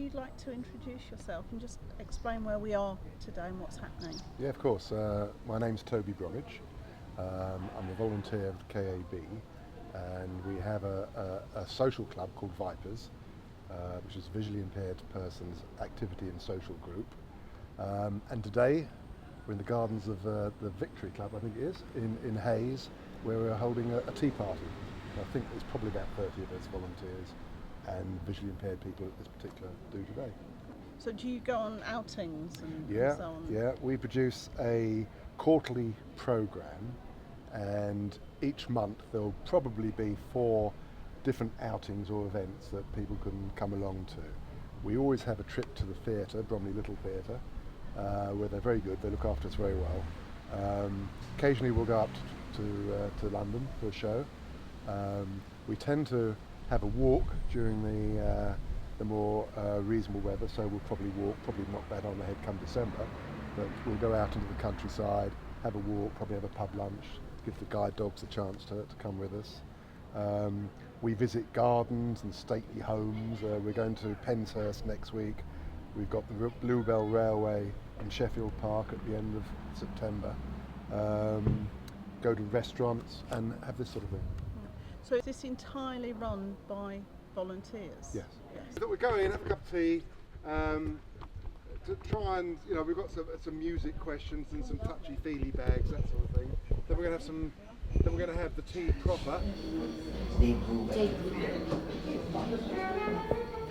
you like to introduce yourself and just explain where we are today and what's happening? Yeah, of course. My name's Toby Bromley. I'm a volunteer of the KAB, and we have a social club called VIPAS, which is Visually Impaired Persons Activity and Social Group. And today we're in the gardens of the Victory Club, I think it is, in Hayes, where we're holding a tea party. I think there's probably about 30 of us volunteers and visually impaired people at this particular do today. So do you go on outings and so on? Yeah, we produce a quarterly programme, and each month there'll probably be 4 different outings or events that people can come along to. We always have a trip to the theatre, Bromley Little Theatre, where they're very good, they look after us very well. Occasionally we'll go up to London for a show. We tend to have a walk during the more reasonable weather, so we'll probably walk, probably knock that on the head come December, but we'll go out into the countryside, have a walk, probably have a pub lunch, give the guide dogs a chance to come with us. We visit gardens and stately homes. We're going to Penshurst next week. We've got the Bluebell Railway in Sheffield Park at the end of September. Go to restaurants and have this sort of thing. So is this entirely run by volunteers? Yes. We're going in, have a cup of tea, to try and, we've got some music questions and some touchy-feely bags, that sort of thing. Then we're going to have the tea proper.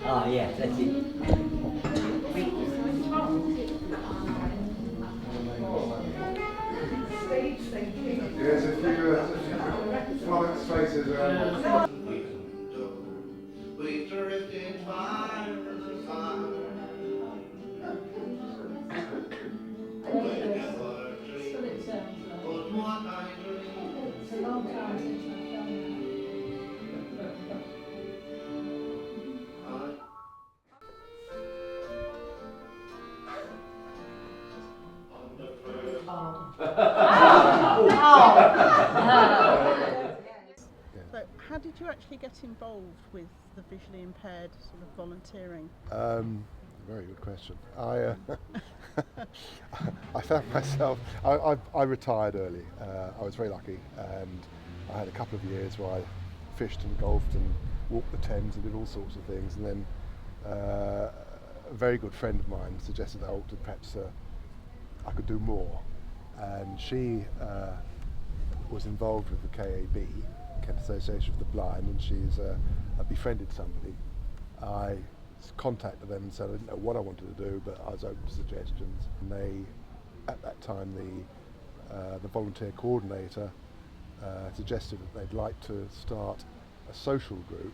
Oh yeah, that's it. There's a few product spaces around. We drifted far the fire. But what I dream. It's a long time since I've done So how did you actually get involved with the visually impaired sort of volunteering? Very good question. I found myself, I retired early. I was very lucky, and I had a couple of years where I fished and golfed and walked the Thames and did all sorts of things, and then a very good friend of mine suggested that perhaps I could do more, and she was involved with the KAB, Kent Association of the Blind, and she's befriended somebody. I contacted them and said I didn't know what I wanted to do, but I was open to suggestions. And they, at that time, the volunteer coordinator suggested that they'd like to start a social group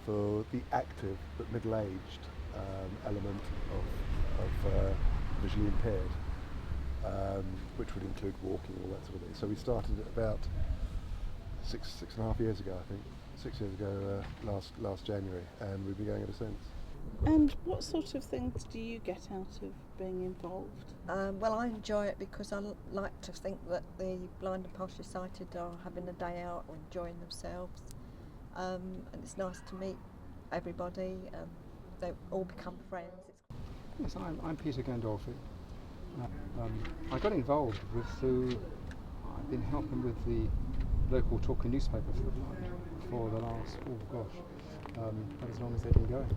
for the active but middle-aged element of visually impaired, which would include walking, all that sort of thing. So we started it about six and a half years ago, I think. 6 years ago, last January, and we've been going ever since. And what sort of things do you get out of being involved? Well, I enjoy it because I like to think that the blind and partially sighted are having a day out or enjoying themselves, and it's nice to meet everybody. They all become friends. Yes, I'm Peter Gandolfi. I got involved I've been helping with the local talking newspaper for the blind for the last, as long as they've been going,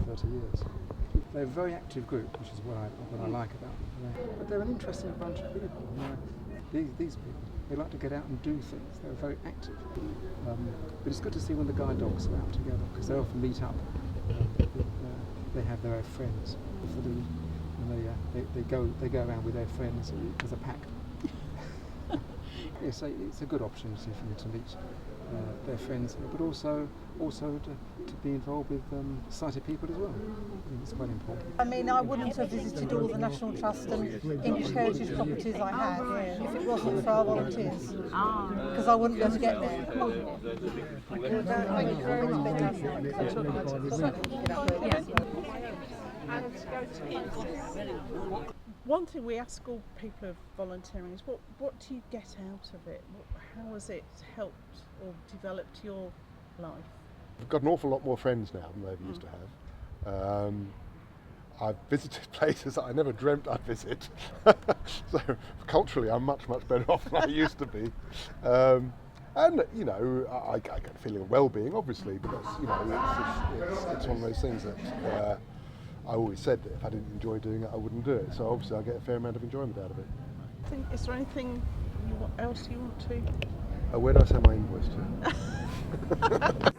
30 years. They're a very active group, which is what I like about them. But they're an interesting bunch of people. These people, they like to get out and do things. They're very active. But it's good to see when the guide dogs are out together, because they often meet up. They have their friends, and they go around with their friends as a pack. Yes, it's a good opportunity for them to meet their friends, but also to be involved with sighted people as well. I think it's quite important. I mean, I wouldn't have visited all the National Trust and English Heritage properties I have if it wasn't for our volunteers, because I wouldn't be able to get there. One thing we ask all people of volunteering is what do you get out of it? How has it helped or developed your life? We've got an awful lot more friends now than they've used to I've visited places that I never dreamt I'd visit. So culturally, I'm much better off than I used to be. And you know, I get a feeling of well-being, obviously, but that's, you know, it's one of those things that I always said that if I didn't enjoy doing it, I wouldn't do it. So obviously, I get a fair amount of enjoyment out of it. Is there anything else you want to? Where do I send my invoice to?